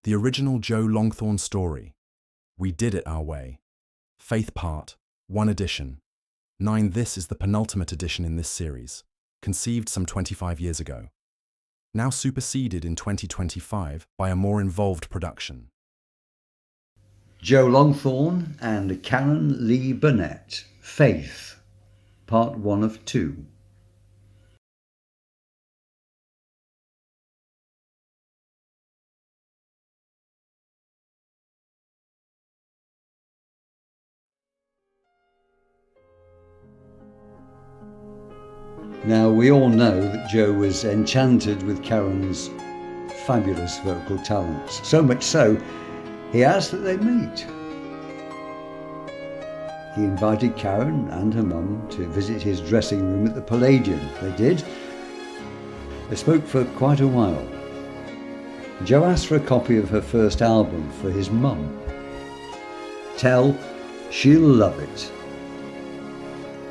The original Joe Longthorne story. We Did It Our Way. Faith Part, 1 edition. 9. This is the penultimate edition in this series, conceived some 25 years ago. Now superseded in 2025 by a more involved production. Joe Longthorne and Karen Lee Burnette. Faith, Part 1 of 2. Now, we all know that Joe was enchanted with Karen's fabulous vocal talents. So much so, he asked that they meet. He invited Karen and her mum to visit his dressing room at the Palladium. They did. They spoke for quite a while. Joe asked for a copy of her first album for his mum. Tell, she'll love it.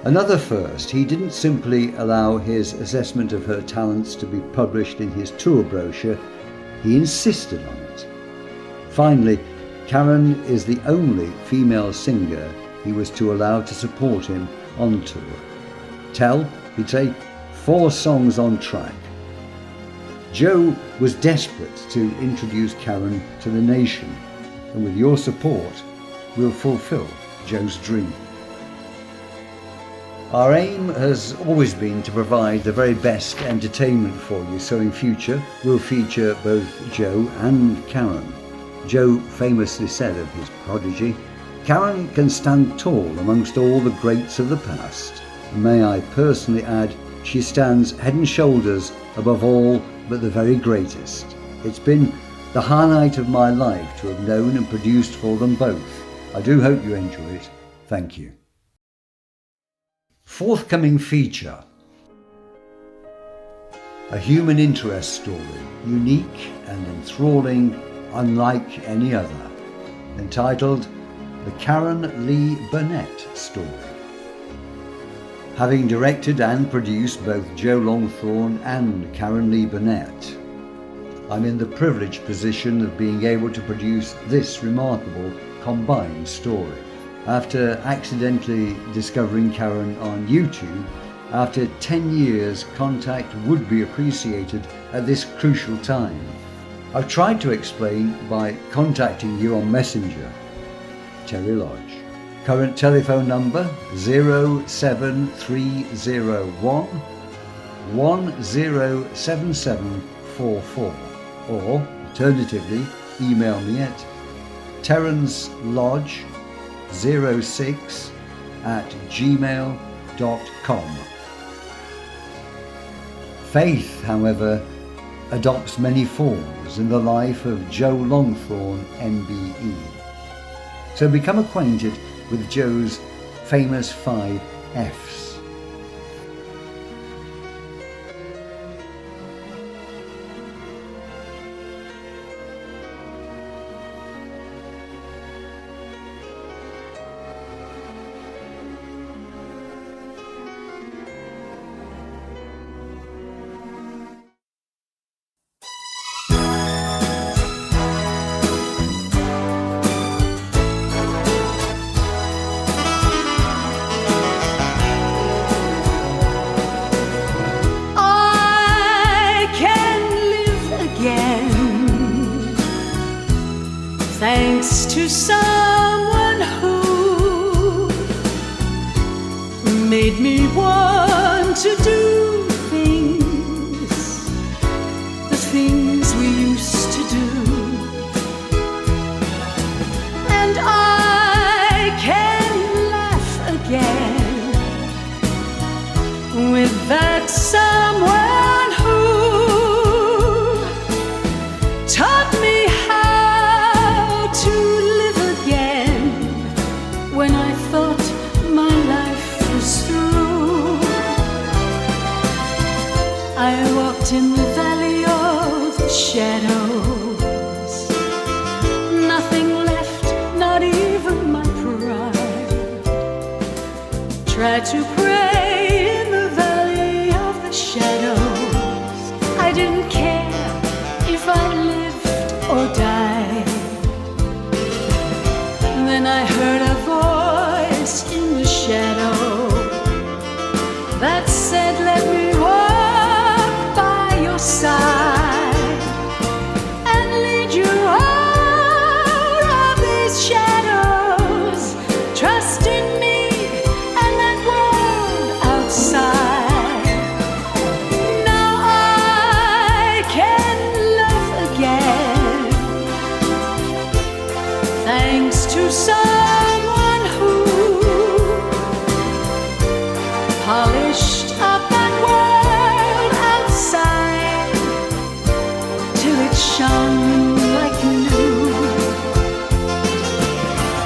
Another first, he didn't simply allow his assessment of her talents to be published in his tour brochure, he insisted on it. Finally, Karen is the only female singer he was to allow to support him on tour. Tell, he'd say, 4 songs on track. Joe was desperate to introduce Karen to the nation, and with your support, we'll fulfill Joe's dream. Our aim has always been to provide the very best entertainment for you, so in future we'll feature both Joe and Karen. Joe famously said of his prodigy, "Karen can stand tall amongst all the greats of the past. And may I personally add, she stands head and shoulders above all but the very greatest. It's been the highlight of my life to have known and produced for them both. I do hope you enjoy it. Thank you." Forthcoming feature. A human interest story, unique and enthralling, unlike any other, entitled The Karen Lee Burnette Story. Having directed and produced both Joe Longthorne and Karen Lee Burnette, I'm in the privileged position of being able to produce this remarkable combined story. After accidentally discovering Karen on YouTube, after 10 years, contact would be appreciated at this crucial time. I've tried to explain by contacting you on Messenger. Terry Lodge. Current telephone number 07301 107744, or alternatively email me at terrencelodge06@gmail.com. Faith, however, adopts many forms in the life of Joe Longthorne MBE. So become acquainted with Joe's famous 5 F's. Thanks to someone who made me want to do things, the things we used to do. And I can laugh again with that someone who taught me to live again when I thought my life was through. and I heard a voice in the shadow that said, let me walk by your side and lead you out of these shadows. Trust in me and that world outside. Now I can love again, thanks to someone who polished up that world outside till it shone like new.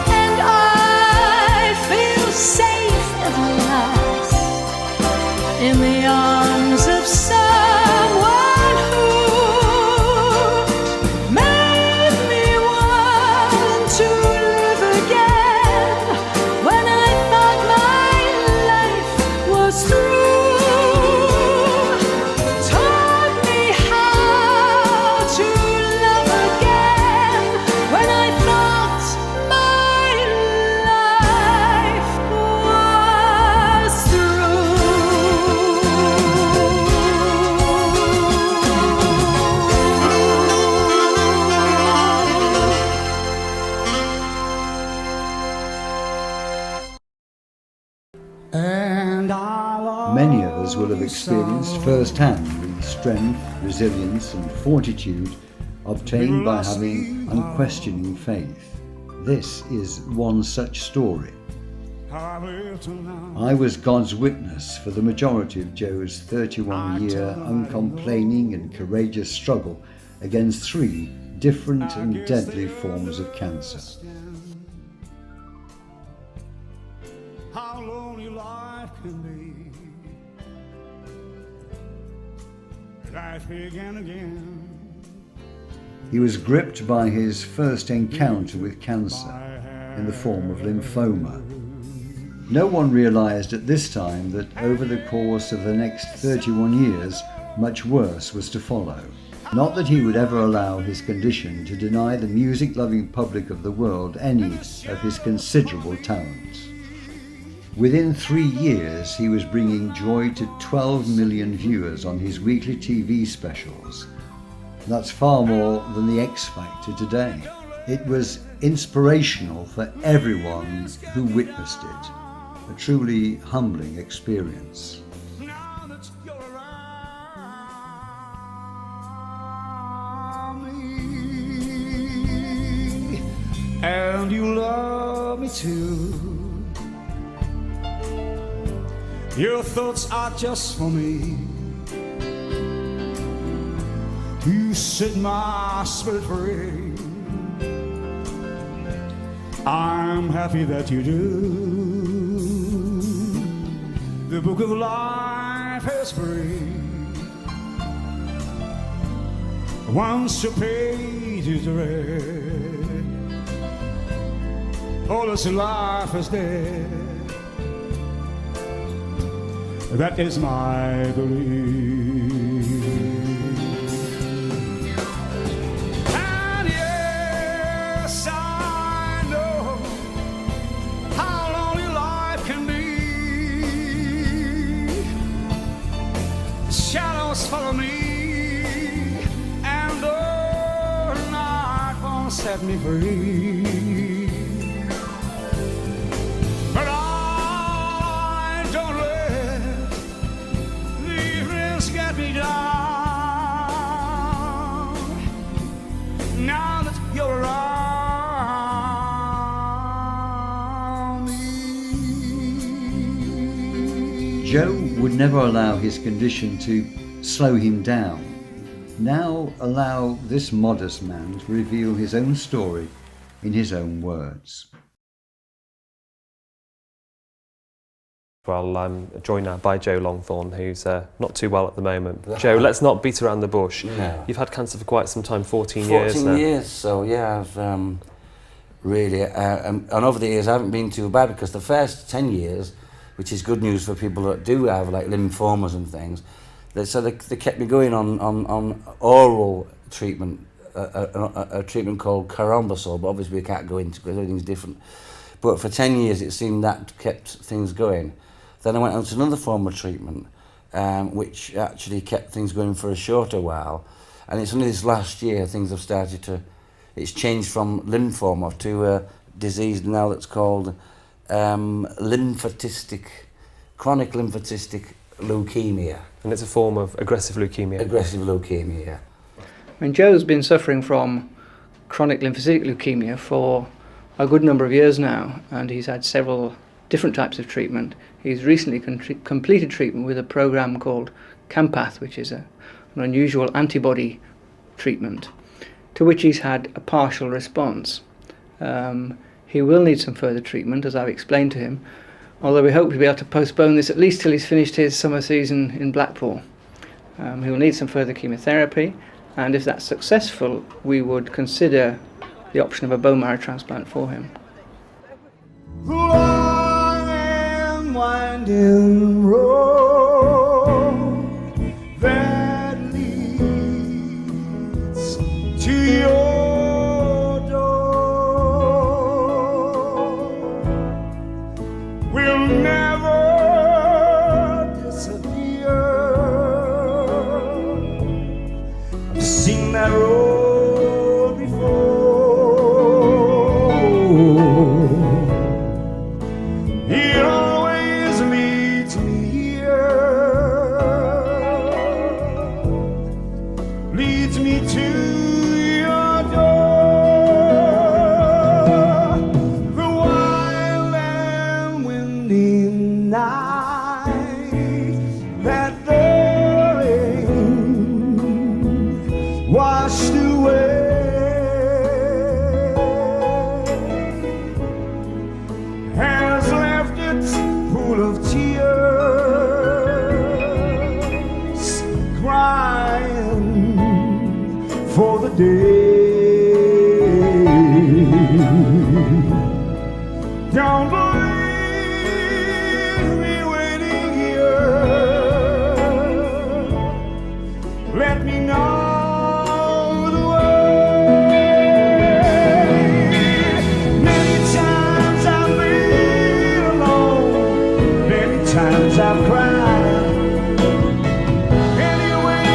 And I feel safe at last in the arms of someone who made me want to live again when I thought my life was through. Taught me how to love again when I thought my life was Many of us will have experienced firsthand the strength, resilience and fortitude obtained by having unquestioning faith. This is one such story. I was God's witness for the majority of Joe's 31-year uncomplaining and courageous struggle against 3 different and deadly forms of cancer. How lonely life can be. Life began again. He was gripped by his first encounter with cancer in the form of lymphoma. No one realized at this time that over the course of the next 31 years, much worse was to follow. Not that he would ever allow his condition to deny the music-loving public of the world any of his considerable talents. Within 3 years, he was bringing joy to 12 million viewers on his weekly TV specials. That's far more than the X Factor today. It was inspirational for everyone who witnessed it. A truly humbling experience. Now that you're around me, and you love me too. Your thoughts are just for me. You set my spirit free. I'm happy that you do. The book of life is free. Once your page is read, all this life is dead. That is my belief. And yes, I know how lonely life can be. The shadows follow me, and the night won't set me free. Me down, now that you're around me. Joe would never allow his condition to slow him down. Now allow this modest man to reveal his own story in his own words. Well, I'm joined now by Joe Longthorne, who's not too well at the moment. Joe, let's not beat around the bush. No. You've had cancer for quite some time, 14 years now. 14 years, so yeah, I've really, and over the years I haven't been too bad, because the first 10 years, which is good news for people that do have like lymphomas and things, they kept me going on oral treatment, a treatment called Carambasol, but obviously we can't go into because everything's different. But for 10 years it seemed that kept things going. Then I went on to another form of treatment, which actually kept things going for a shorter while. And it's only this last year things have started to, it's changed from lymphoma to a disease now that's called chronic lymphocytic leukemia. And it's a form of aggressive leukemia. Aggressive leukemia, yeah. I mean, Joe's been suffering from chronic lymphocytic leukemia for a good number of years now, and he's had several different types of treatment. He's recently completed treatment with a program called Campath, which is an unusual antibody treatment, to which he's had a partial response. He will need some further treatment, as I've explained to him, although we hope to be able to postpone this at least till he's finished his summer season in Blackpool. He will need some further chemotherapy, and if that's successful, we would consider the option of a bone marrow transplant for him. Long and winding road that leads to your door will never disappear. I've seen that road before. It always leads me here, leads me to your door. The wild and windy night that the rain washed away has left its pool of tears, crying for the day. Don't leave me waiting here. Let me know the way. Many times I've been alone, many times I've cried. Anyway,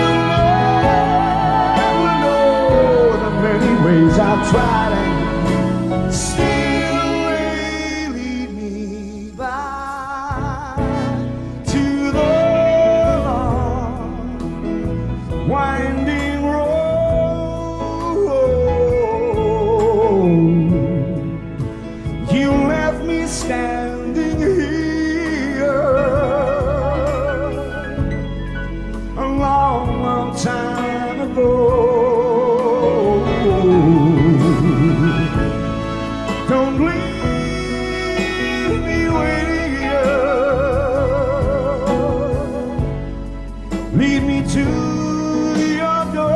Lord will know the many ways I've tried, and still they lead me back to the long winding road. You left me standing here a long, long time ago. Don't leave me waiting here. Lead me to your door.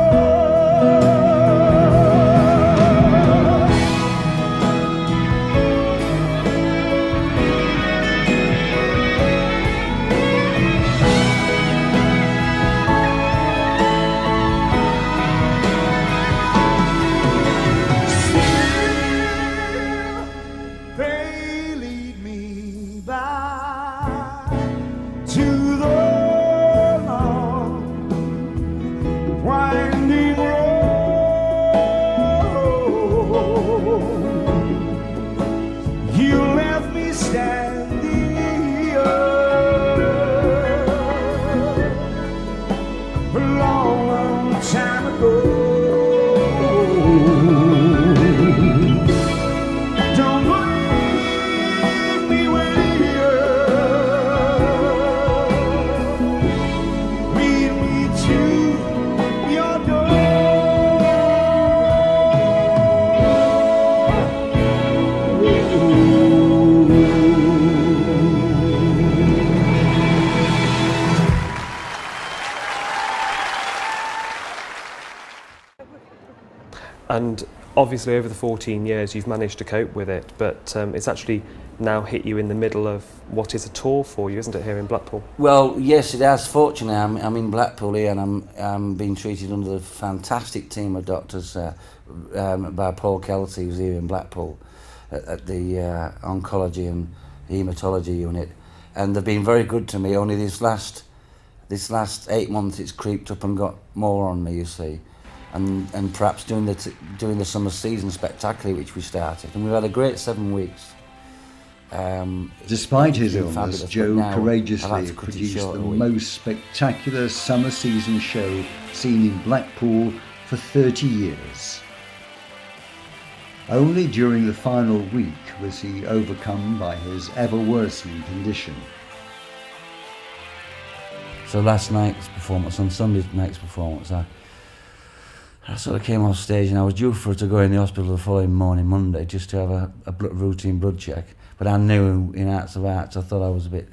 They lead me back to the long winding road. You left me standing here a long, long time ago. Don't leave me waiting here. Lead me to your And obviously over the 14 years you've managed to cope with it, but it's actually now hit you in the middle of what is a tour for you, isn't it, here in Blackpool? Well, yes, it has. Fortunately, I'm in Blackpool here, and I'm being treated under the fantastic team of doctors by Paul Kelty, who's here in Blackpool. at the oncology and haematology unit, and they've been very good to me. Only this last 8 months, it's creeped up and got more on me, you see, and perhaps doing the summer season spectacularly, which we started, and we've had a great 7 weeks. Despite his been illness, fabulous, but Joe now I've courageously had to cut it produced short the a week. most spectacular summer season show seen in Blackpool for 30 years. Only during the final week was he overcome by his ever-worsening condition. So last night's performance, on Sunday night's performance, I sort of came off stage and I was due to go in the hospital the following morning, Monday, just to have a routine blood check. But I knew in hearts of hearts, I thought I was a bit...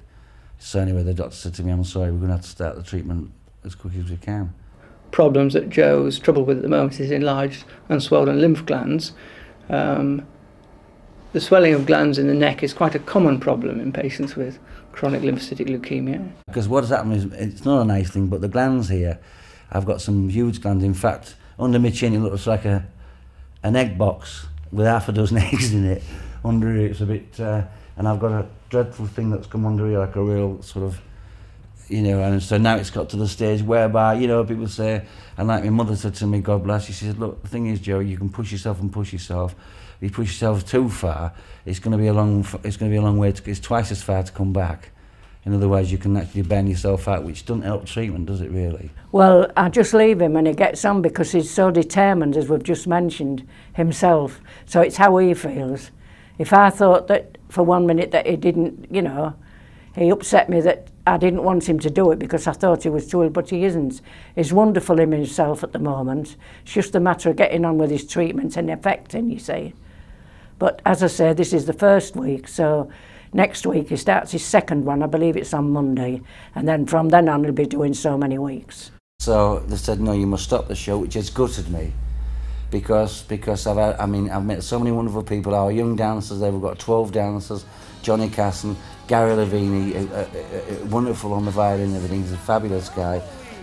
So anyway, the doctor said to me, I'm sorry, we're going to have to start the treatment as quick as we can. Problems that Joe's troubled with at the moment is enlarged and swollen lymph glands. The swelling of glands in the neck is quite a common problem in patients with chronic lymphocytic leukemia. Because what has happened is, it's not a nice thing, but the glands here, I've got some huge glands. In fact, under my chin it looks like an egg box with half a dozen eggs in it. Under here it's a bit, and I've got a dreadful thing that's come under here, like a real sort of, you know, and so now it's got to the stage whereby, you know, people say, and like my mother said to me, God bless, she said, look, the thing is, Joe, you can push yourself and push yourself. If you push yourself too far, it's going to be a long way, it's twice as far to come back. In other words, you can actually burn yourself out, which doesn't help treatment, does it really? Well, I just leave him and he gets on because he's so determined, as we've just mentioned, himself. So it's how he feels. If I thought that for 1 minute that he didn't, you know, he upset me that I didn't want him to do it because I thought he was too ill, but he isn't. He's wonderful in himself at the moment. It's just a matter of getting on with his treatment and effecting, you see. But as I say, this is the first week, so next week he starts his second one. I believe it's on Monday, and then from then on he'll be doing so many weeks. So they said, no, you must stop the show, which has gutted me, because I've met so many wonderful people. Our young dancers, we've got 12 dancers, Johnny Casson, Gary Lavini, wonderful on the violin and everything. He's a fabulous guy.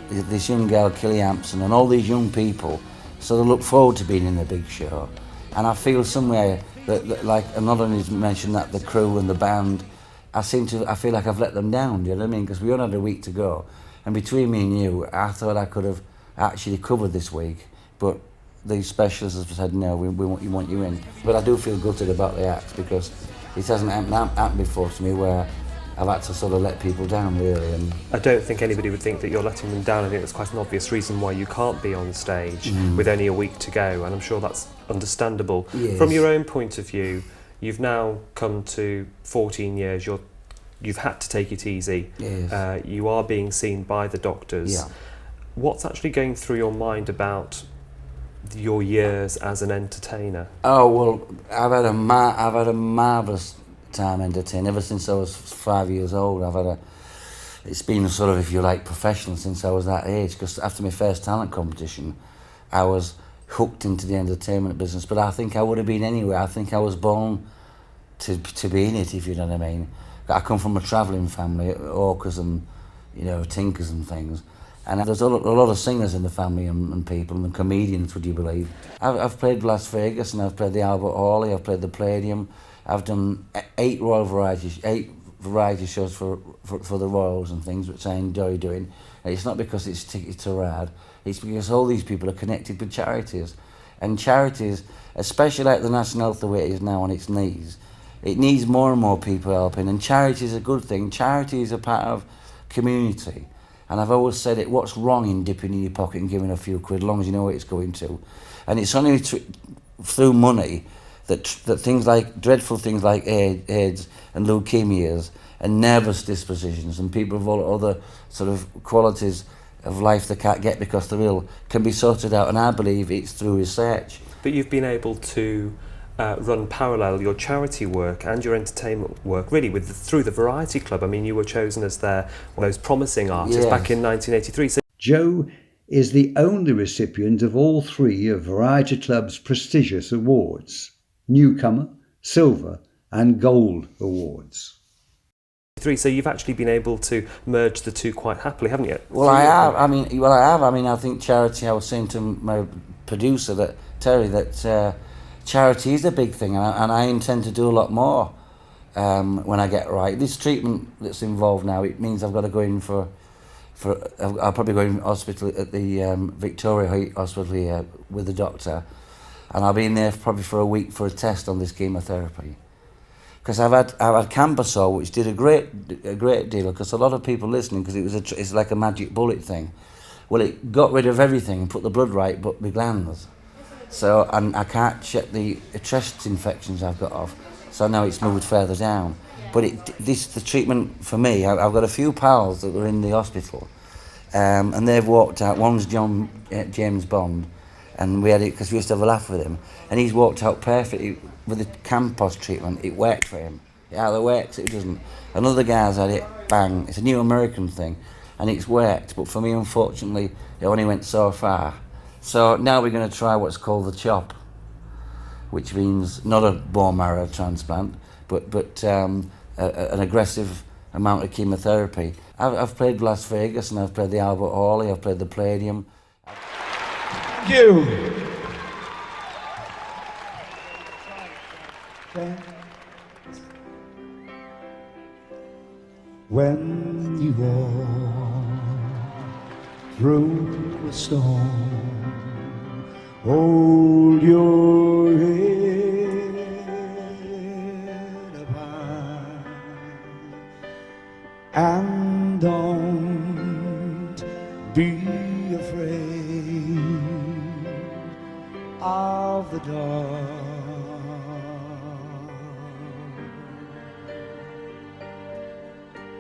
This young girl, Killy Hampson, and all these young people. So they look forward to being in the big show. And I feel somewhere that like another one has mentioned, that the crew and the band, I feel like I've let them down, do you know what I mean? Because we only had a week to go. And between me and you, I thought I could have actually covered this week. But the specialists have said, no, we want you in. But I do feel gutted about the act, because it hasn't happened before to me where I've had to sort of let people down, really. And I don't think anybody would think that you're letting them down. I think that's quite an obvious reason why you can't be on stage with only a week to go, and I'm sure that's understandable. Yes. From your own point of view, you've now come to 14 years, you've had to take it easy. Yes. You are being seen by the doctors. Yeah. What's actually going through your mind about your years as an entertainer? Oh, well, I've had a marvellous time entertaining ever since I was 5 years old. It's been sort of, if you like, professional since I was that age, because after my first talent competition I was hooked into the entertainment business. But I think I would have been anyway. I think I was born to be in it, if you know what I mean. I come from a travelling family, hawkers and, you know, tinkers and things. And there's a lot of singers in the family and people, and comedians, would you believe. I've played Las Vegas, and I've played the Albert Hall, I've played the Palladium. I've done 8 variety shows for the Royals and things, which I enjoy doing. And it's not because it's tickets are rad, it's because all these people are connected with charities. And charities, especially like the National Health the way it is now on its knees, it needs more and more people helping. And charity is a good thing. Charity is a part of community. And I've always said it, what's wrong in dipping in your pocket and giving a few quid, as long as you know where it's going to? And it's only through money that things like, dreadful things like AIDS and leukemias and nervous dispositions and people of all other sort of qualities of life they can't get because they're ill can be sorted out. And I believe it's through research. But you've been able to run parallel your charity work and your entertainment work really through the Variety Club. I mean, you were chosen as their most promising artist back in 1983. So Joe is the only recipient of all 3 of Variety Club's prestigious awards: Newcomer, Silver and Gold awards. So you've actually been able to merge the two quite happily, haven't you? Well, I have. I think charity, I was saying to my producer, that Terry, that charity is a big thing, and I intend to do a lot more when I get right. This treatment that's involved now, it means I've got to go in for I'll probably go in hospital at the Victoria Hospital here with the doctor, and I'll be in there probably for a week for a test on this chemotherapy. Because I've had Camposol, which did a great deal, because a lot of people listening, because it's like a magic bullet thing. Well, it got rid of everything and put the blood right, but my glands. So, and I can't check the chest infections I've got off. So now it's moved further down. But the treatment for me, I've got a few pals that were in the hospital, and they've walked out. One's James Bond, and we had it because we used to have a laugh with him, and he's walked out perfectly with the Campos treatment. It worked for him. It either works, it doesn't. Another guy's had it, bang. It's a new American thing, and it's worked. But for me, unfortunately, it only went so far. So now we're going to try what's called the CHOP, which means not a bone marrow transplant, but an aggressive amount of chemotherapy. I've played Las Vegas, and I've played the Albert Hall, I've played the Palladium. Thank you. When you walk through a storm, hold your head up high and don't be afraid of the dark.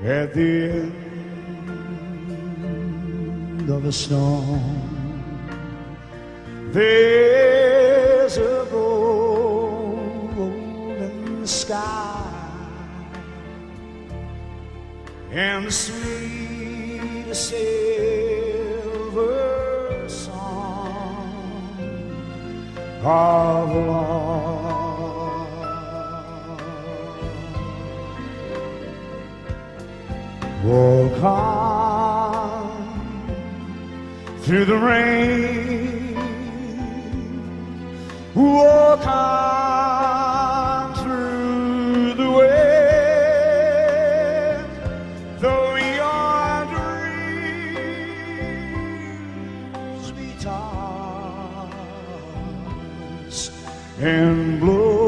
At the end of a storm, there's a golden sky and the sweet silver song of love. Walk on through the rain, walk on through the wind, though your dreams be tossed and blow.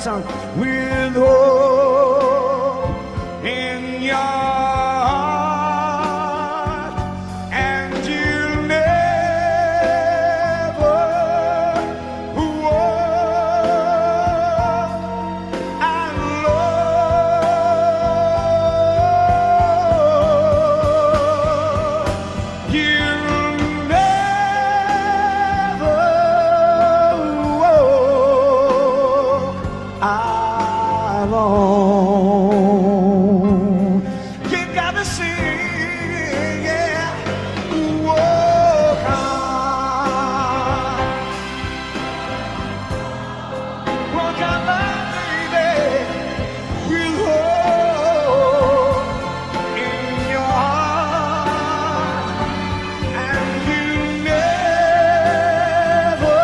On with hope in your heart, and you'll never walk alone. You'll never alone. You gotta sing, yeah. Walk on, my baby, with hope in your heart, and you never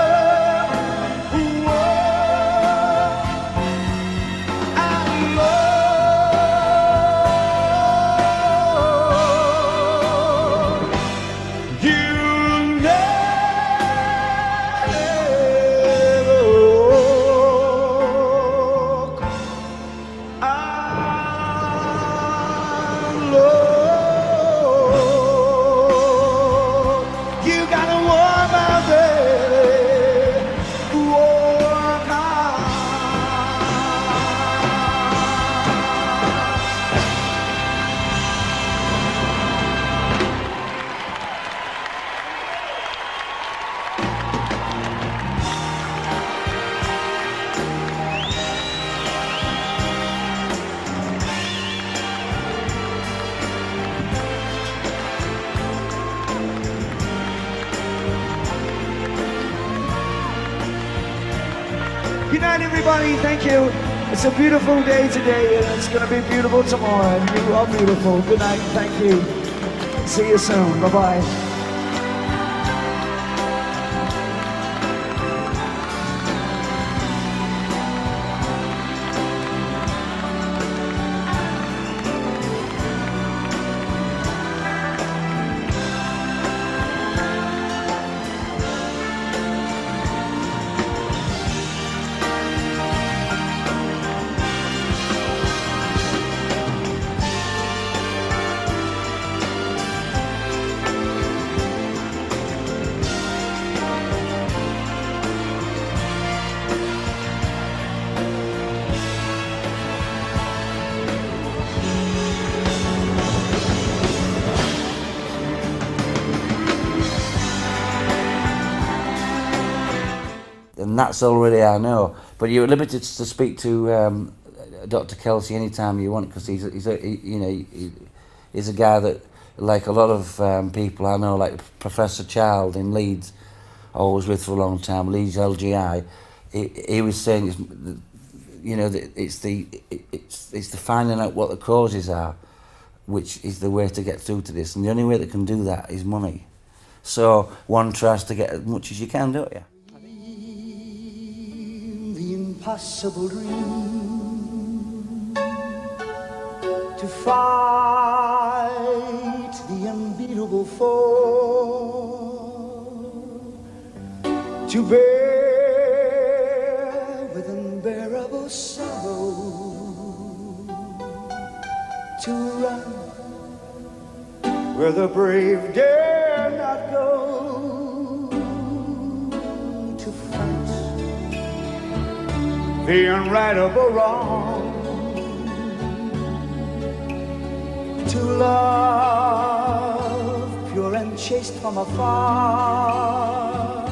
Good night, everybody. Thank you. It's a beautiful day today, and it's going to be beautiful tomorrow, and you are beautiful. Good night, thank you. See you soon. Bye-bye. And that's already I know. But you're limited to speak to Dr. Kelsey anytime you want, because he's a guy that, like a lot of people I know, like Professor Child in Leeds, I was with for a long time, Leeds LGI. He was saying, it's the finding out what the causes are, which is the way to get through to this. And the only way that can do that is money. So one tries to get as much as you can, don't you? The impossible dream to fight the unbeatable foe, to bear with unbearable sorrow, to run where the brave dare not go, to fight the unrightable wrong, to love pure and chaste from afar,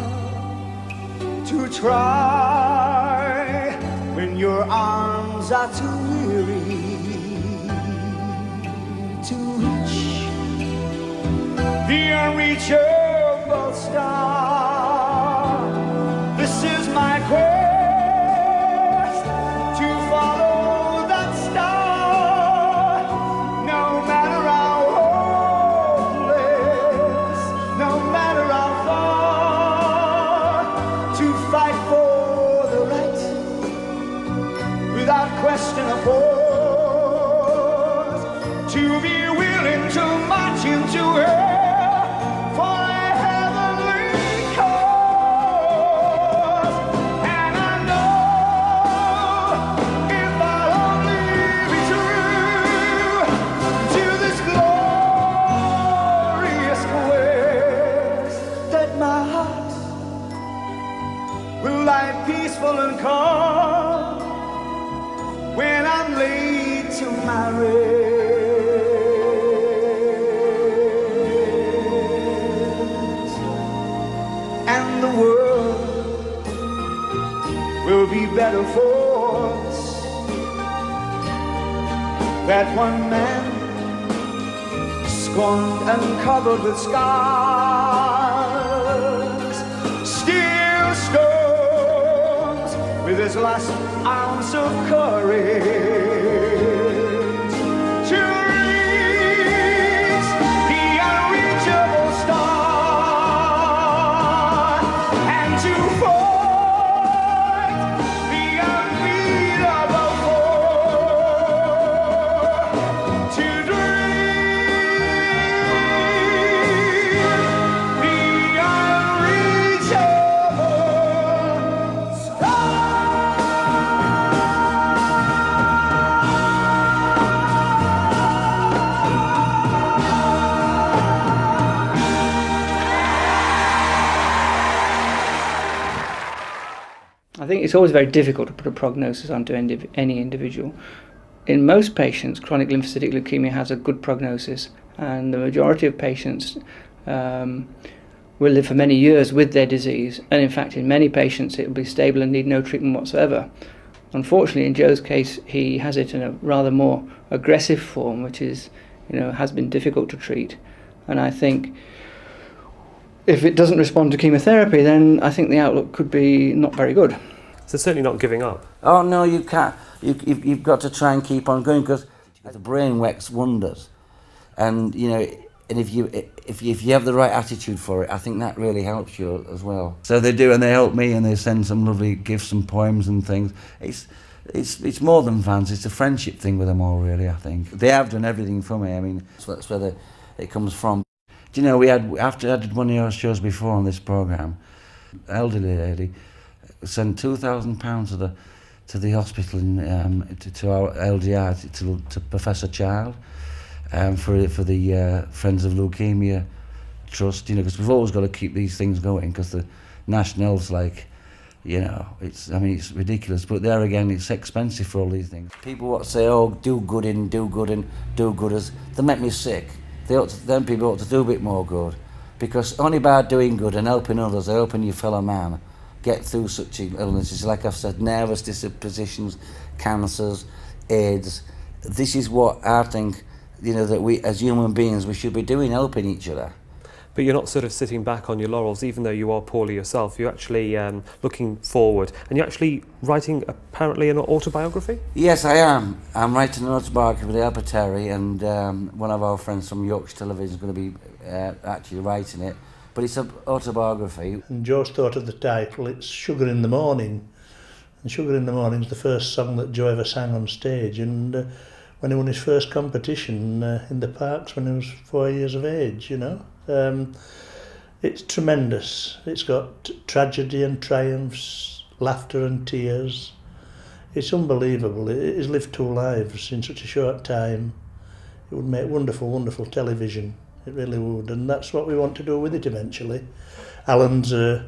to try when your arms are too weary, to reach the unreachable star. This is my quest, to follow that star, no matter how hopeless, no matter how far, to fight for the right without question or pause, to be willing to march into hell for a heavenly cause. And I know if I'll only be true to this glorious quest, that my heart will lie peaceful and calm when I'm laid to my rest. And the world will be better for us, that one man scorned and covered with scars still storms with his last ounce of courage to reach the unreachable star and to fight the unbeatable foe, to dream the unreachable star. I think it's always very difficult to put a prognosis onto any individual. In most patients, chronic lymphocytic leukemia has a good prognosis, and the majority of patients will live for many years with their disease, and in fact in many patients it will be stable and need no treatment whatsoever. Unfortunately, in Joe's case, he has it in a rather more aggressive form, which is, has been difficult to treat. And I think if it doesn't respond to chemotherapy, then I think the outlook could be not very good. So certainly not giving up. Oh no, you can't you've got to try and keep on going, because the brain works wonders, and you know, and if you have the right attitude for it, I think that really helps you as well. So they do, and they help me, and they send some lovely gifts and poems and things. It's more than fans. It's a friendship thing with them all, really. I think they have done everything for me. I mean, that's where it comes from. Do you know, after I did one of your shows before on this programme, elderly lady sent £2,000 to the hospital to our LDR to Professor Child for the Friends of Leukemia Trust. You know, because we've always got to keep these things going, because the National's like, you know, it's ridiculous. But there again, it's expensive for all these things. People what say, oh, do gooders, they make me sick. Then people ought to do a bit more good, because only by doing good and helping others, helping your fellow man, get through such illnesses, like I've said, nervous dispositions, cancers, AIDS. This is what I think, you know, that we as human beings, we should be doing, helping each other. But you're not sort of sitting back on your laurels, even though you are poorly yourself. You're actually looking forward, and you're actually writing, apparently, an autobiography? Yes, I am. I'm writing an autobiography with Albert Terry, and one of our friends from Yorkshire Television is going to be actually writing it. But it's an autobiography. And Joe's thought of the title, it's Sugar in the Morning. And Sugar in the Morning is the first song that Joe ever sang on stage. And when he won his first competition in the parks when he was 4 years of age, you know. It's tremendous. It's got tragedy and triumphs, laughter and tears. It's unbelievable. It has lived two lives in such a short time. It would make wonderful, wonderful television. It really would, and that's what we want to do with it eventually. Alan's a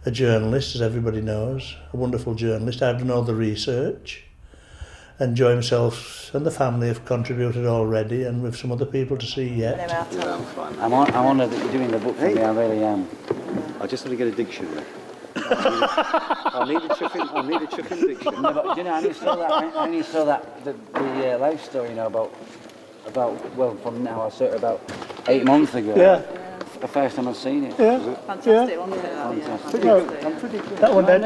journalist, as everybody knows, a wonderful journalist. I've done all the research, and Joe himself and the family have contributed already, and with some other people to see yet. I'm honoured that you're doing the book for me, I really am. I just want to get a dictionary. I'll need a chuffing dictionary. No, but, you know, I only saw that the life story, you know, about well, from now, I saw it about 8 months ago. Yeah. The first time I've seen it. Yeah. Fantastic, wasn't it? Fantastic. That one Ned.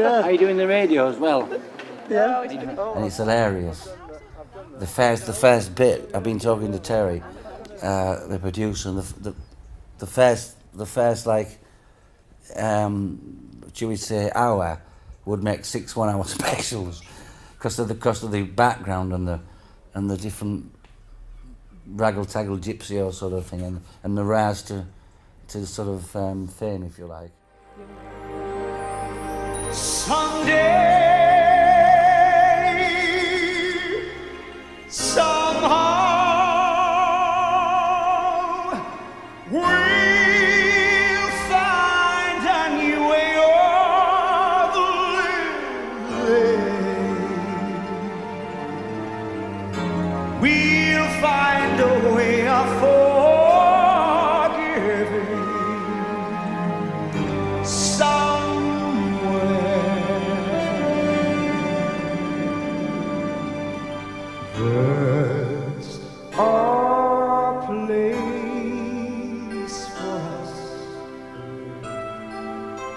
Are you doing the radio as well? Yeah. And it's hilarious. The first bit, I've been talking to Terry, the producer, and the first like, should we say, hour would make 6 1-hour specials, because of the background and the different raggle-taggle gypsy or sort of thing, and the rise to sort of fame, if you like. Someday, somehow, we'll find a new way of living. We'll find a way of forgiving. Somewhere there's a place for us.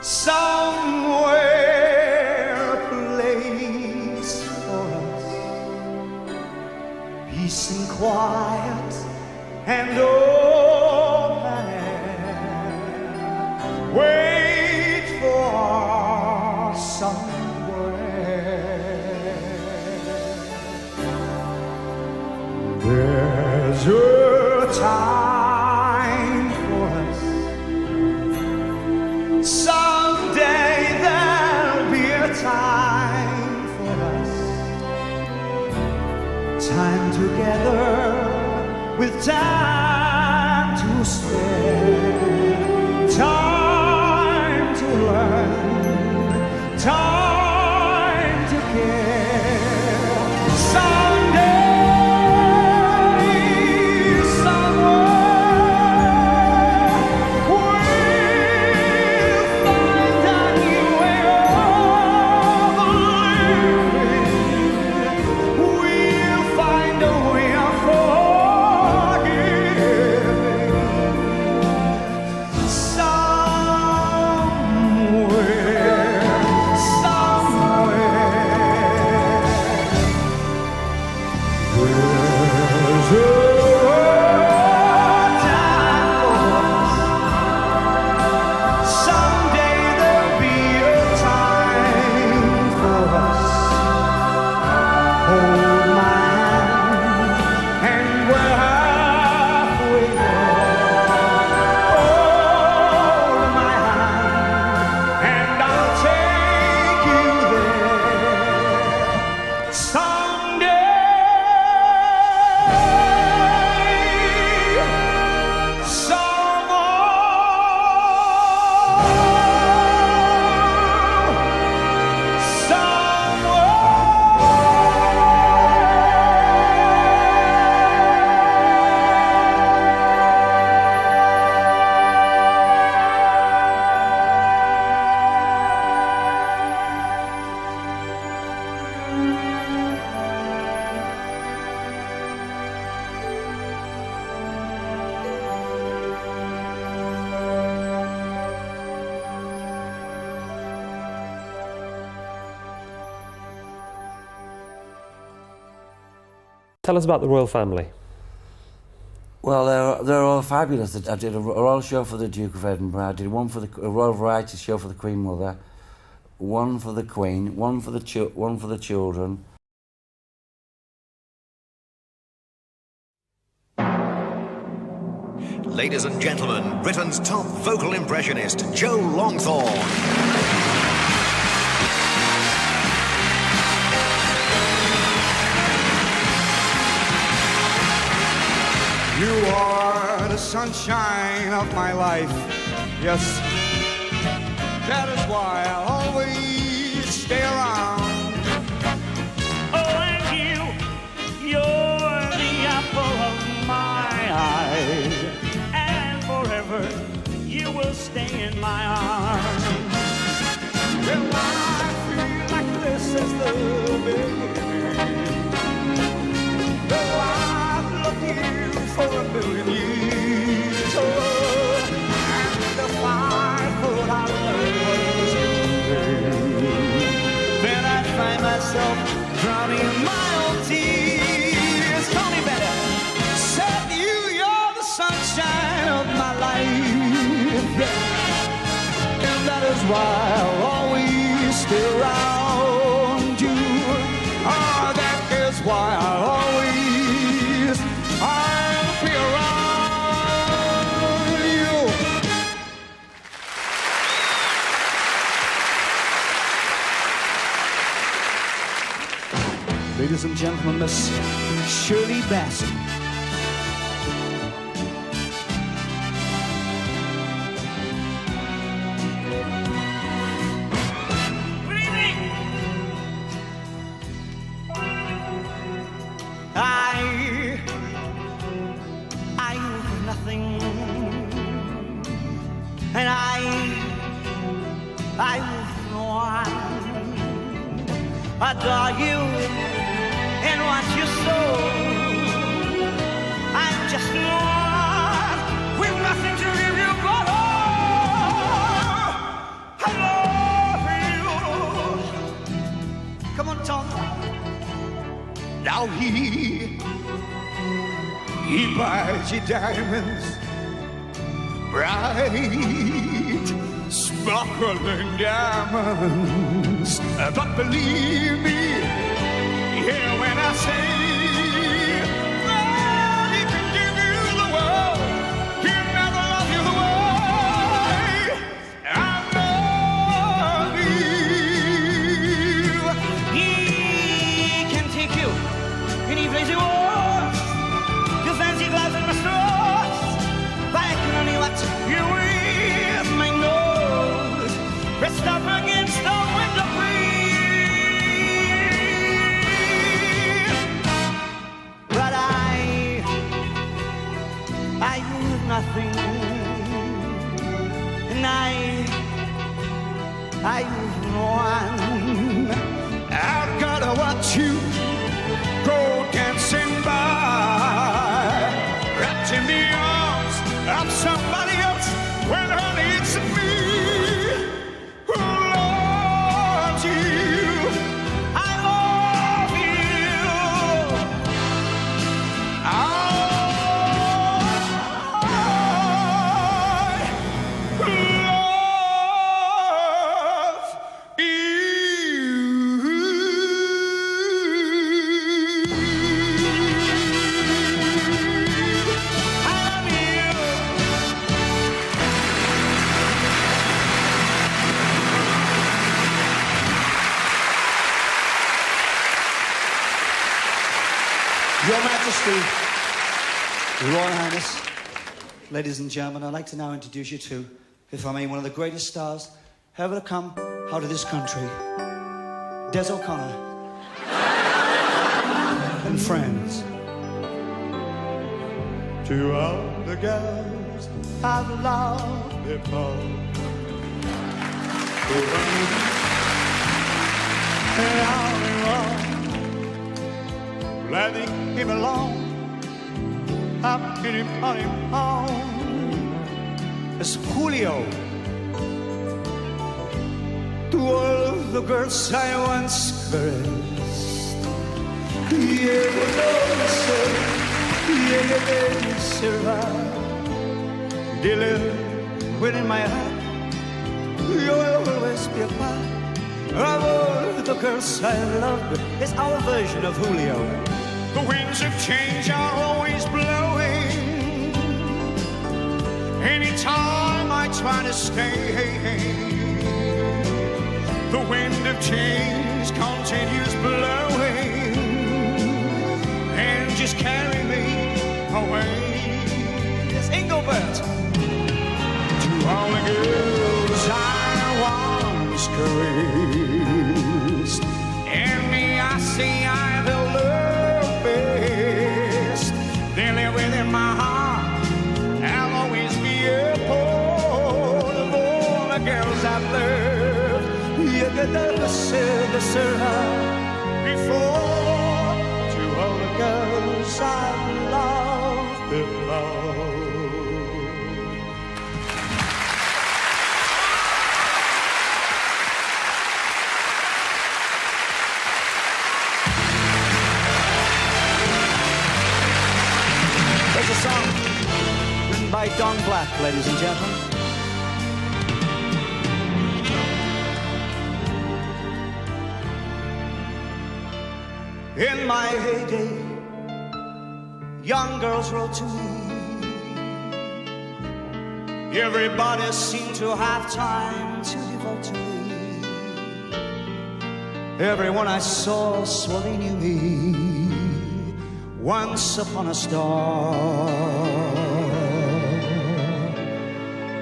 Somewhere a place for us. Peace and quiet and open air. Wait for somewhere. There's a time for us. Someday there'll be a time for us. Time together with time to spare. Time to learn. Time to care. Someday, somewhere, we'll find a new way of living. We'll find a way of forgiving. Tell us about the royal family. Well, they're all fabulous. I did a royal show for the Duke of Edinburgh. I did one for a royal variety show for the Queen Mother, one for the Queen, one for the children. Ladies and gentlemen, Britain's top vocal impressionist, Joe Longthorne. You are the sunshine of my life. Yes, that is why I'll always stay around. Oh, and you're the apple of my eye, and forever you will stay in my arms. Well, I feel like this is the beginning. Though I've loved you for a million years, oh, and if I thought I was ending, then I find myself drowning in my own tears. Tony Bennett said you're the sunshine of my life, yeah. And that is why I'll always stay around you. Oh, that is why I'll always be around you. Ladies and gentlemen, Miss Shirley Bassey. I have nothing, and I have no one. Adore you and want you so. I'm just one with nothing to give you but all. I love you. Come on, Tom. Now he buys you diamonds, bright, sparkling diamonds. But believe me, here when I say that he can give you the world, he'll never love you the way I love you. He can take you any place he wants. You fancy glass and restaurants, but I can only watch you with my nose pressed up against the window frame. But I have nothing, and I have no one. I've gotta watch you go dancing by, wrapped in the arms of somebody else, when honey it's me who loves you. I love you. I love you. Your Majesty, Your Royal Highness, ladies and gentlemen, I'd like to now introduce you to, if I may, one of the greatest stars ever to come out of this country, Des O'Connor and friends. To all the girls I've loved before, and all in wrong, letting him alone, I'm getting on him home. It's Julio. To all the girls I once caressed, When in my heart you'll always be a part of all the girls I love. It's our version of Julio. The winds of change are always blowing. Anytime I try to stay, the wind of change continues blowing and just carry me away. It's Engelbert. All the girls I once caressed, and me I see I will love best. They live within my heart. I'll always be a part of all the girls I've loved. You could never say the before to all the girls I've loved below. There's a song written by Don Black, ladies and gentlemen. In my heyday, young girls wrote to me. Everybody seemed to have time to devote to me. Everyone I saw swore they knew me. Once upon a star,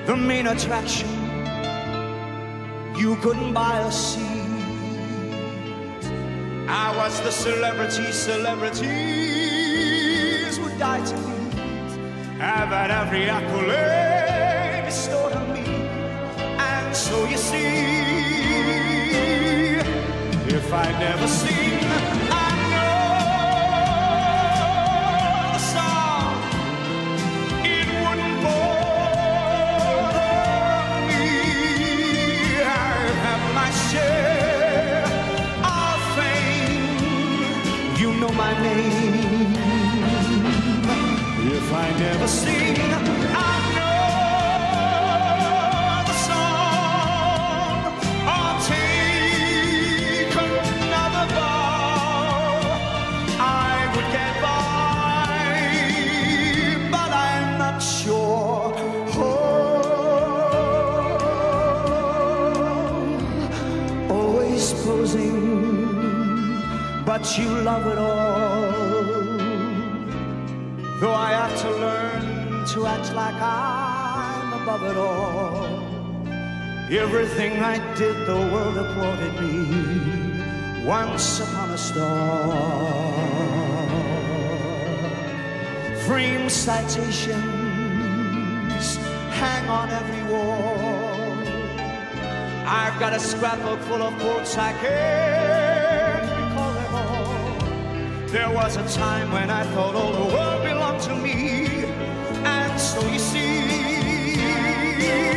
the main attraction, you couldn't buy a seat. I was the celebrity celebrities would die to meet. I've had every accolade bestowed on me. And so you see, if I never sing, I know the song, it wouldn't bother me. I've had my share of fame, you know my name. If I never sing, I know the song. I'll take another bow. I would get by, but I'm not sure. Oh, always posing, but you love it all. Though I have to learn to act like I'm above it all. Everything I did, the world applauded me. Once upon a star. Frame citations hang on every wall. I've got a scrapbook full of quotes, I can't recall them all. There was a time when I thought all the world belonged to me. And so you see,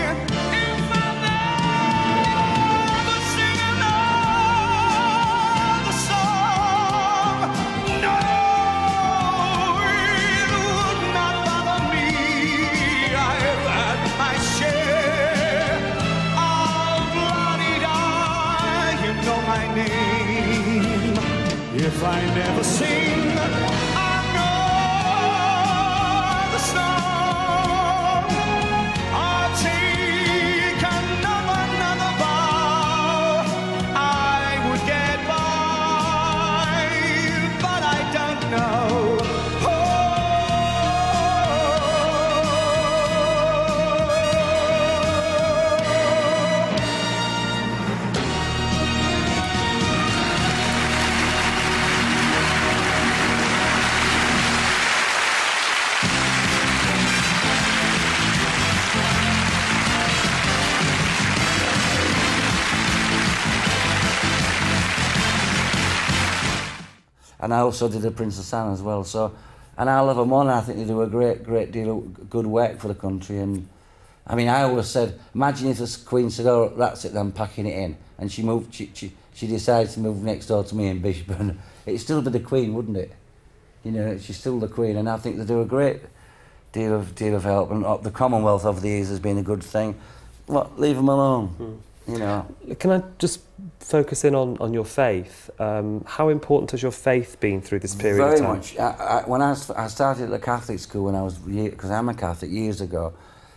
if I never sing another song, no, it would not bother me. I've had my share of la-di-da, you know my name. If I never sing, I know the song. I'll take another bow. I would get by, but I don't know. And I also did a Princess Anne as well. So, and I love them all, and I think they do a great deal of good work for the country. And I mean, I always said, imagine if the Queen said, oh, that's it, I'm packing it in. And she moved, she decided to move next door to me in Bishop. It'd still be the Queen, wouldn't it? You know, she's still the Queen, and I think they do a great deal of help. And the Commonwealth over the years has been a good thing. Well, leave them alone, you know. Can I just focus in on your faith? How important has your faith been through this period of time? Very much. When I started at the Catholic school when I was, because I'm a Catholic, years ago,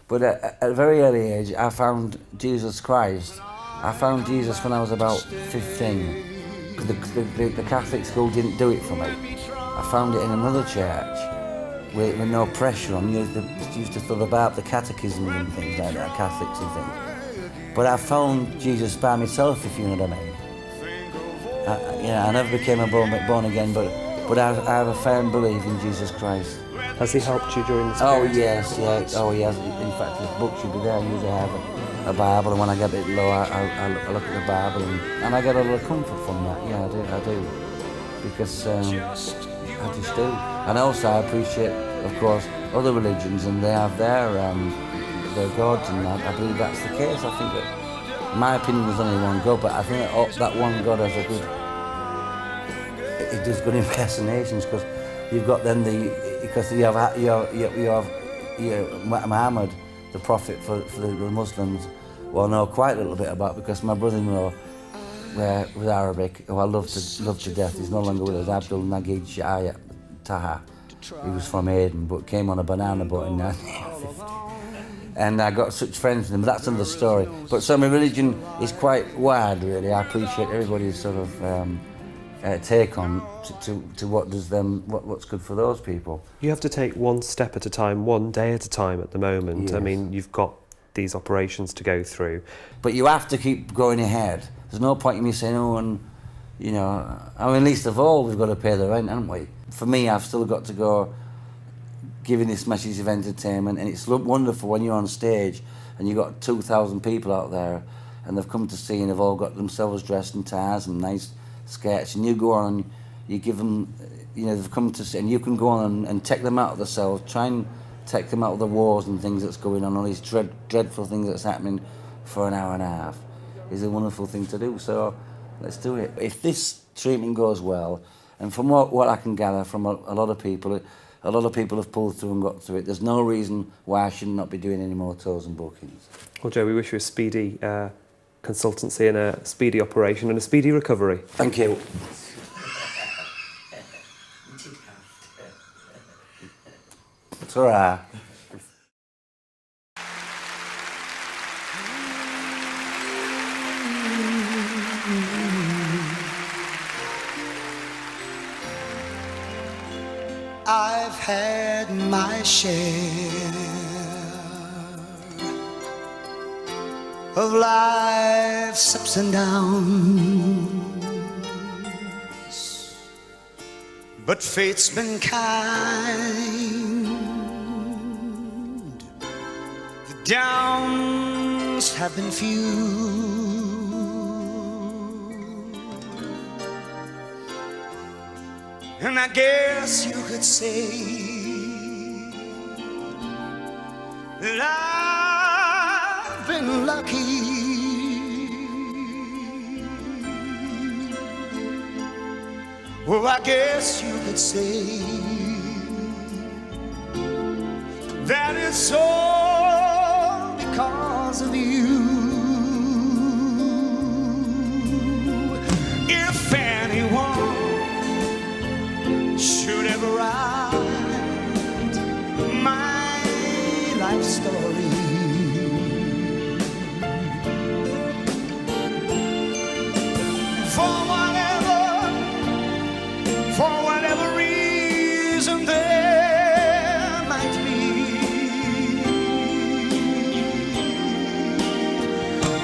but at a very early age, I found Jesus Christ. I found Jesus when I was about 15. The Catholic school didn't do it for me. I found it in another church with no pressure on you. They used to throw about the catechism and things like that, Catholics and things. But I found Jesus by myself, if you know what I mean. I never became a born again, but I have a firm belief in Jesus Christ. Has he helped you during this Oh period? yes, yeah. Oh he has. In fact, his book should be there. I usually have a Bible, and when I get a bit low, I look at the Bible, and I get a lot of comfort from that. Yeah, I do. Because I just do. And also I appreciate, of course, other religions, and they have their gods, and I believe that's the case. I think that, in my opinion, there's only one God, but I think that one God has a good. It does good impersonations, because you've got then because you have Muhammad, the prophet for the Muslims. Well, I know quite a little bit about, because my brother-in-law was Arabic, who I love to death. He's no longer with us. Abdul Nagid Shaya Taha. He was from Aden, but came on a banana boat in 1950. And I got such friends with him, but that's another story. But so my religion is quite wide, really. I appreciate everybody's sort of take on to what does what's good for those people. You have to take one step at a time, one day at a time at the moment. Yes. I mean, you've got these operations to go through. But you have to keep going ahead. There's no point in me saying, oh, and, you know, I mean, least of all, we've got to pay the rent, haven't we? For me, I've still got to go giving this message of entertainment, and it's wonderful when you're on stage and you've got 2,000 people out there, and they've come to see, and they've all got themselves dressed in ties and nice skirts, and you go on and you give them, you know, they've come to see, and you can go on and take them out of themselves, try and take them out of the wars and things that's going on, all these dreadful things that's happening for an hour and a half, is a wonderful thing to do. So let's do it. If this treatment goes well, and from what I can gather from a lot of people have pulled through and got through it. There's no reason why I should not be doing any more tours and bookings. Well, Joe, we wish you a speedy consultancy and a speedy operation and a speedy recovery. Thank you. It's all right. I've had my share of life's ups and downs, but fate's been kind. The downs have been few, and I guess you could say that I've been lucky. Well, I guess you could say that it's all because of you. If anyone should ever write my life story, for whatever reason there might be,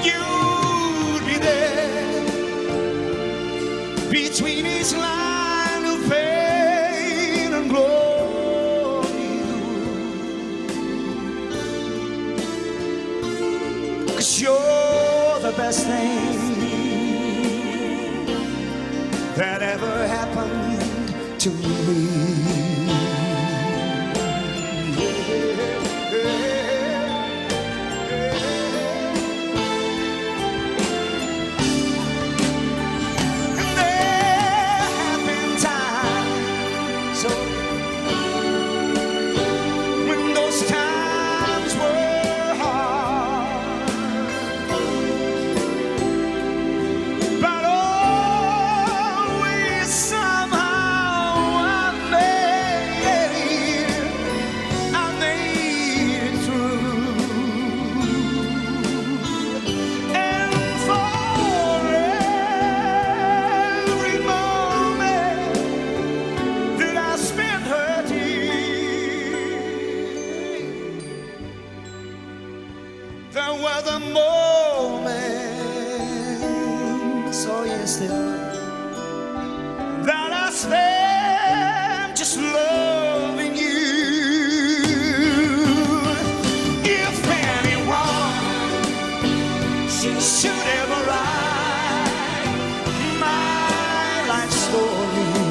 you'd be there between each line of pain and glory. 'Cause you're the best thing that ever happened to me. still that I spend just loving you. If anyone should ever write my life story,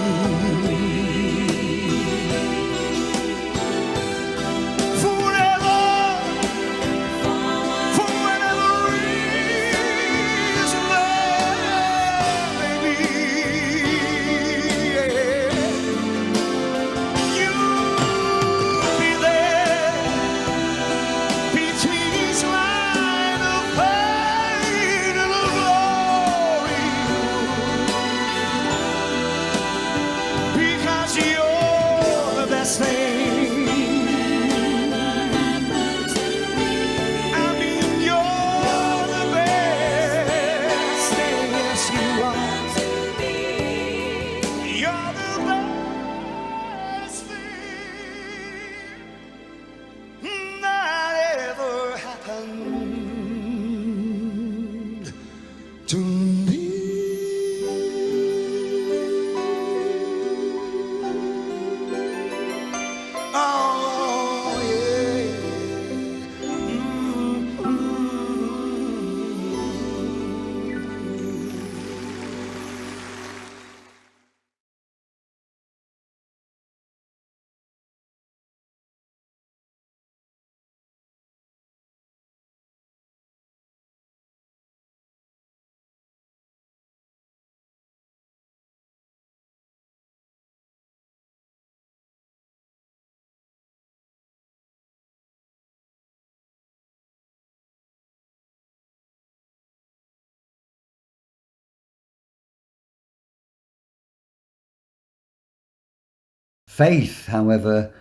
Faith, however,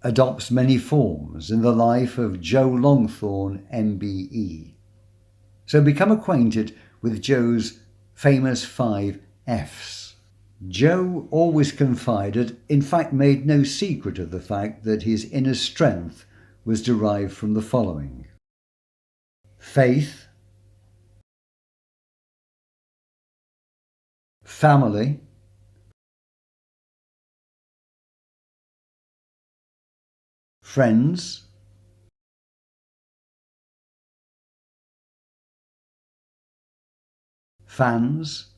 adopts many forms in the life of Joe Longthorne, MBE. So become acquainted with Joe's famous 5 F's. Joe always confided, in fact made no secret of the fact that his inner strength was derived from the following: faith, family, friends, fans,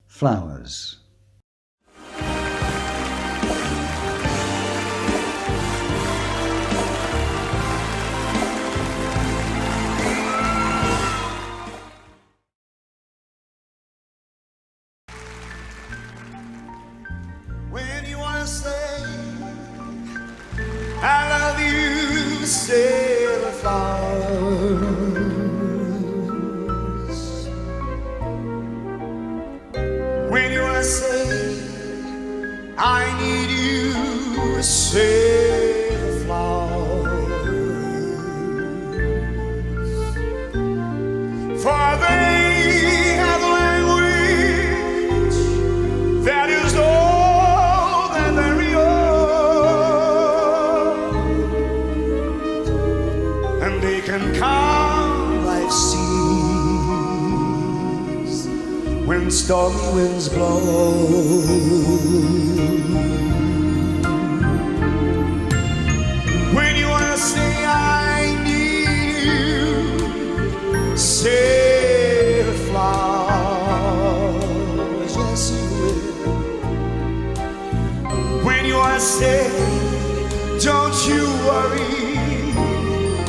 flowers. when you wanna say I love you, say the flowers. When you wanna say I need you, say the flowers. For they have the language that is all that very own, and they can calm life's seas when stormy winds blow. When you wanna say I need you, say the flowers. Yes, you will. When you wanna say don't you worry,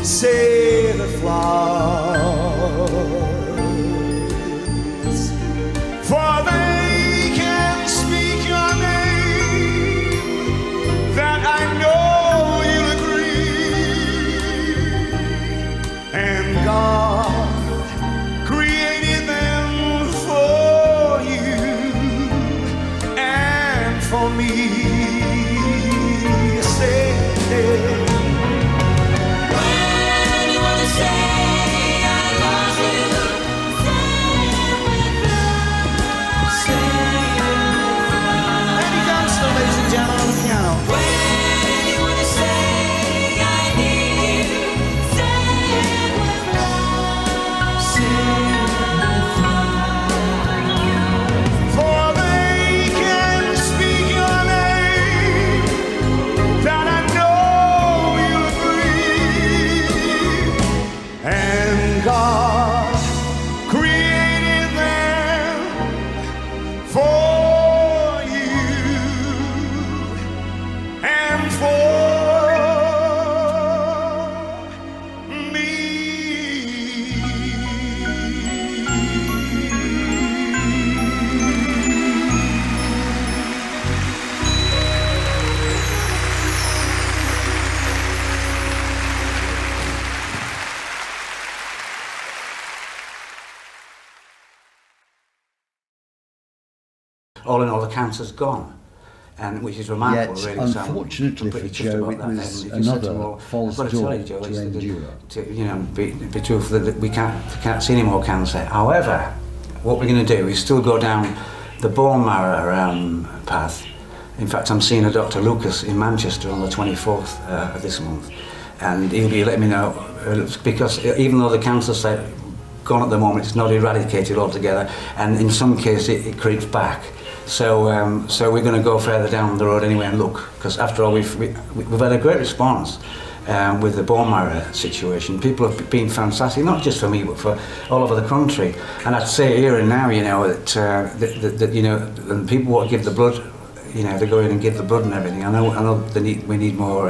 say the flowers. For they can speak your name, that I know you'll agree. And God created them for you and for me. Say When you wanna say I love you, say it with love. Say it with love. and he comes to me. all in all, the cancer's gone. And which is remarkable, Yet, really. unfortunately for Joe, it was another false dawn to endure. Be truthful that we can't see any more cancer. However, what we're going to do is still go down the bone marrow path. In fact, I'm seeing a Dr. Lucas in Manchester on the 24th of this month, and he'll be letting me know, because even though the cancer's gone at the moment, it's not eradicated altogether, and in some cases it creeps back. So we're going to go further down the road anyway and look, because after all we've had a great response with the bone marrow situation. People have been fantastic, not just for me but for all over the country. And I'd say here and now, that when people want to give the blood, they go in and give the blood and everything. I know we need more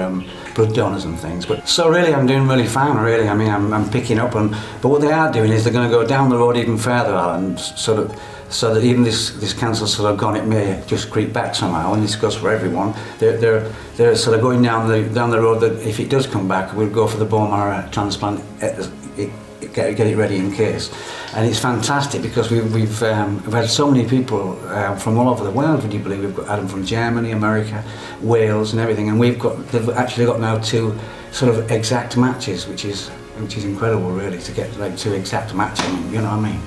blood donors and things. But so really, I'm doing really fine. Really, I mean, I'm picking up on. But what they are doing is they're going to go down the road even further, Alan, so that even this cancer sort of gone, it may just creep back somehow, and this goes for everyone. They're sort of going down the road that if it does come back, we'll go for the bone marrow transplant, get it ready in case. And it's fantastic because we've had so many people from all over the world. Would you believe we've had them from Germany, America, Wales, and everything, and they've actually got now 2 sort of exact matches, which is incredible, really, to get like 2 exact matches. You know what I mean?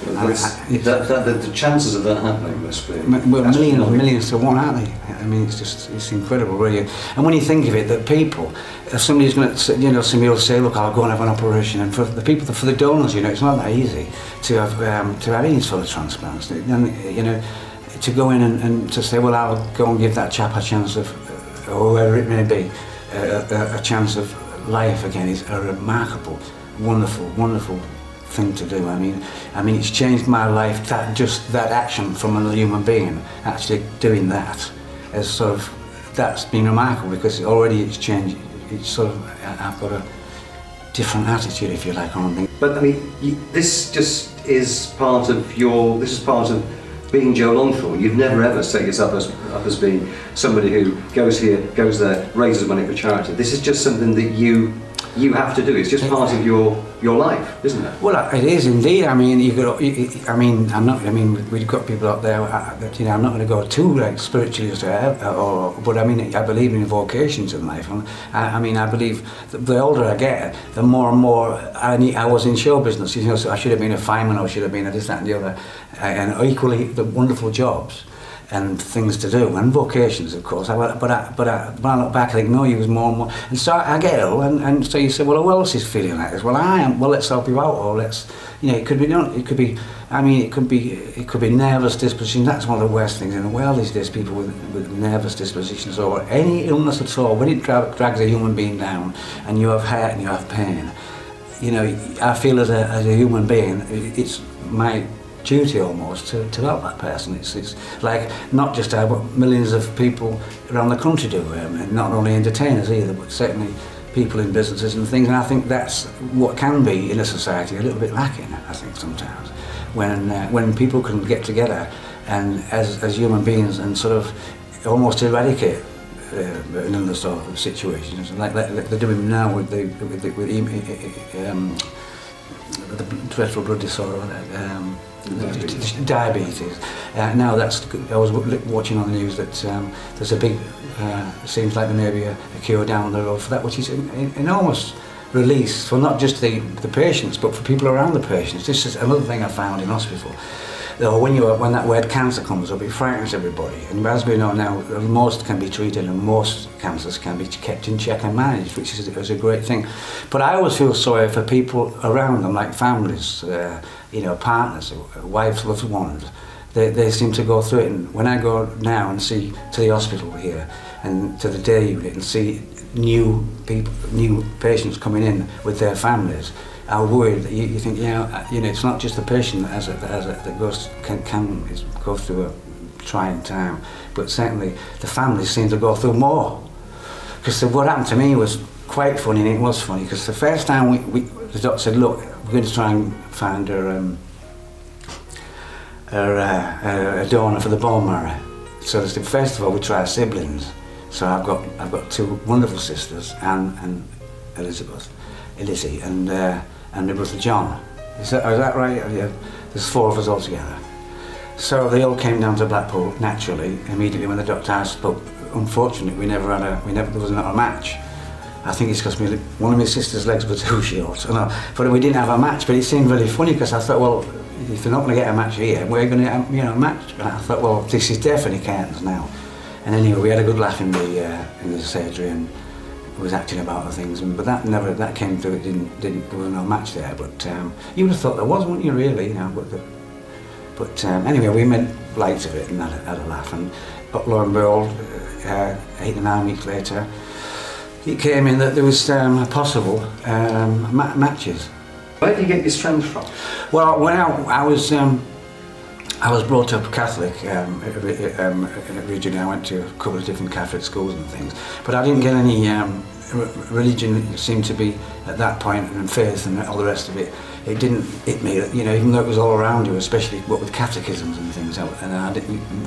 The chances of that happening must be millions to 1, aren't they? I mean, it's incredible, really. And when you think of it, that people, if somebody's going to, somebody will say, look, I'll go and have an operation, and for the donors, it's not that easy to have any sort of transplants. And, to go in and to say, well, I'll go and give that chap a chance of, or whoever it may be, a chance of life again is a remarkable, wonderful thing to do. I mean, it's changed my life. That action from another human being, actually doing that, that's been remarkable, because already it's changed. It's sort of, I've got a different attitude, if you like, on things. But I mean, this just is part of This is part of being Joe Longthorne. You've never ever set yourself up as being somebody who goes here, goes there, raises money for charity. This is just something that you have to do. It's just part of your life, isn't it? Well, it is indeed. I mean, we've got people out there that I'm not going to go too spiritually but I mean, I believe in vocations in life, and I believe the older I get, the more and more I was in show business. So I should have been a fireman, or should have been a this, that, and the other, and equally the wonderful jobs and things to do, and vocations, of course. But I look back, I think, no, he was more and more. And so I get ill, and so you say, well, who else is feeling like this? Well, I am. Well, let's help you out, or let's, it could be nervous disposition. That's one of the worst things in the world these days, people with nervous dispositions, or any illness at all. When it drags a human being down, and you have hurt and you have pain, I feel as a human being, it's my duty almost to help that person. It's like, not just I, but millions of people around the country do, and not only entertainers either, but certainly people in businesses and things. And I think that's what can be in a society a little bit lacking, I think, sometimes, when people can get together and as human beings and sort of almost eradicate another sort of situations, like they're doing now with the dreadful blood disorder, diabetes. Now I was watching on the news that there's a big, seems like there may be a cure down the road for that, which is an enormous release for not just the patients, but for people around the patients. This is another thing I found in hospital. When that word cancer comes up, it frightens everybody. And as we know now, most can be treated and most cancers can be kept in check and managed, which is a great thing. But I always feel sorry for people around them, like families, partners, wives, loved ones. They seem to go through it. And when I go now and see to the hospital here and to the day unit and see new patients coming in with their families, I'm worried that you think, it's not just the patient that can go through a trying time, but certainly the families seem to go through more. Because what happened to me was quite funny, and it was funny, because the first time the doctor said, look, we're going to try and find her a donor for the bone marrow. So they said, first of all, we try siblings. So I've got 2 wonderful sisters, Anne and Lizzie, and my brother John. Is that right? Yeah, there's 4 of us all together. So they all came down to Blackpool naturally, immediately when the doctor asked, but unfortunately there was not a match. I think it's because one of my sister's legs were too short. But we didn't have a match, but it seemed really funny because I thought, well, if they're not going to get a match here, we're going to have, a match. And I thought, well, this is definitely curtains now. And anyway, we had a good laugh in the surgery and was acting about the things. But that came through. There was no match there. But you would have thought there was, wouldn't you? Really, But anyway, we made light of it and had a laugh. And lo and behold, 8 or 9 weeks later, it came in that there was possible matches. Where did you get your strength from? Well, when I was brought up Catholic originally. I went to a couple of different Catholic schools and things, but I didn't get any religion. Seemed to be at that point, and faith and all the rest of it. It didn't hit me, even though it was all around you, especially what with catechisms and things, and I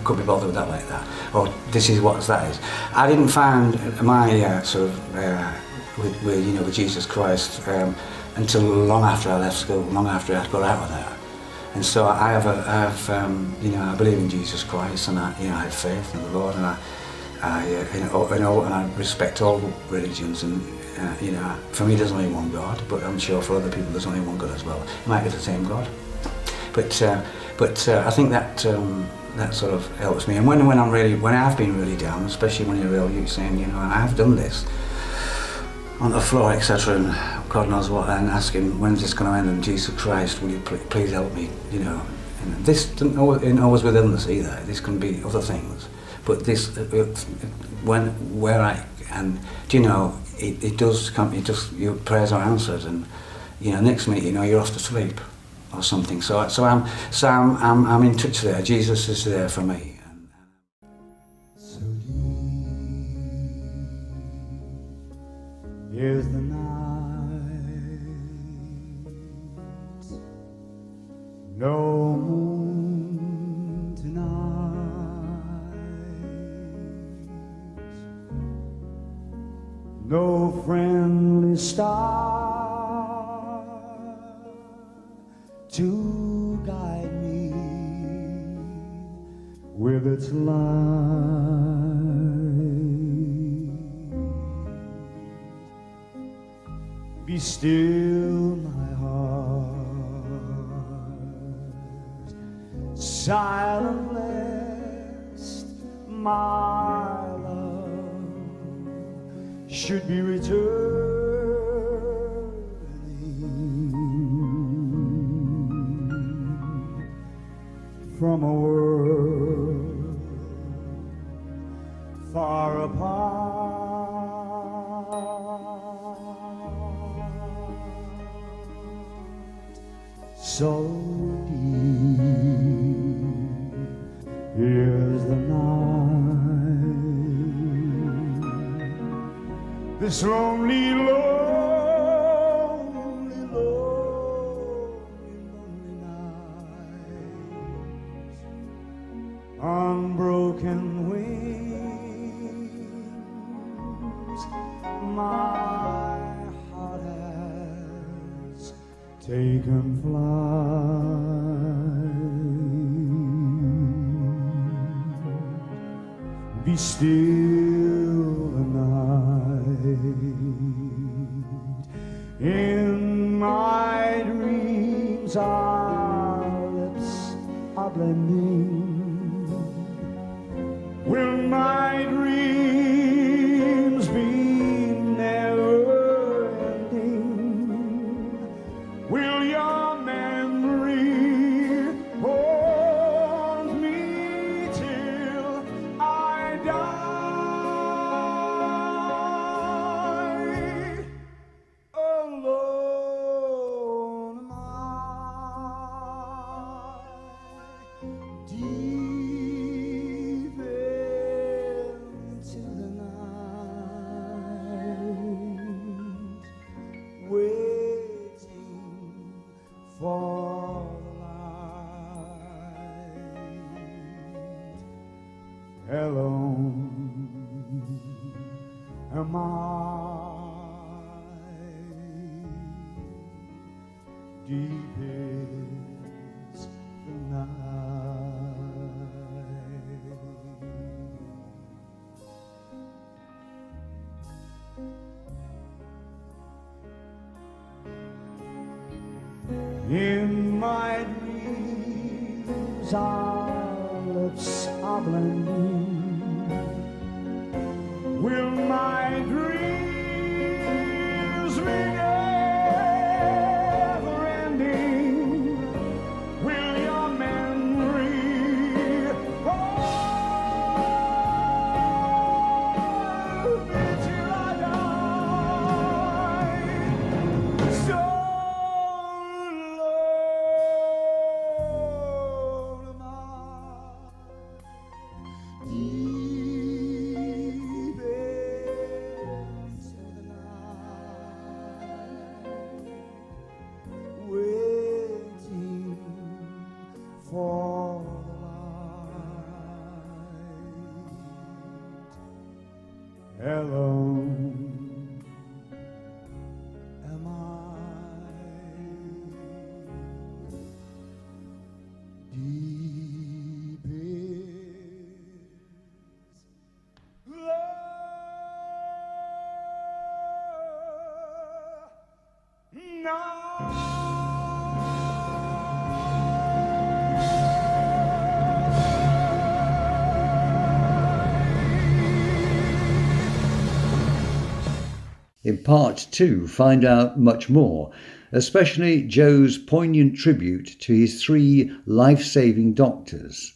couldn't be bothered with that like that. Or this is what that is. I didn't find my with Jesus Christ until long after I left school, long after I got out of there. And so I believe in Jesus Christ, and I have faith in the Lord, and I respect all respects and. For me there's only one God, but I'm sure for other people there's only one God as well. It might be the same God, but I think that sort of helps me. And when I've been really down, especially when you're ill, you're saying, and I have done this on the floor, etc., and God knows what, and asking, when's this going to end? And Jesus Christ, will you please help me? And this isn't always with illness either. This can be other things, but this it does come. Your prayers are answered, and next minute you're off to sleep or something. So I'm in touch there. Jesus is there for me. So deep is the night, no moon tonight, no friendly star to guide me with its light. Be still, my heart, silent lest my love should be returning from a world far apart. So deep is the night, this lonely, lonely, lonely, lonely night, unbroken wings, my heart has taken flight. Be still the night. In my dreams our lips are blending. Will my dreams be never ending? Will your memory haunt me till I die? Alone am I, deep into the night, waiting for the light. Alone am I, deep is the night. my dreams our lips are blending? Will my dreams be never ending? Will your memory hold me till I die? So Lord, my deep into the night, waiting for the light. Alone am I. Deep is In part 2, find out much more, especially Joe's poignant tribute to his 3 life-saving doctors.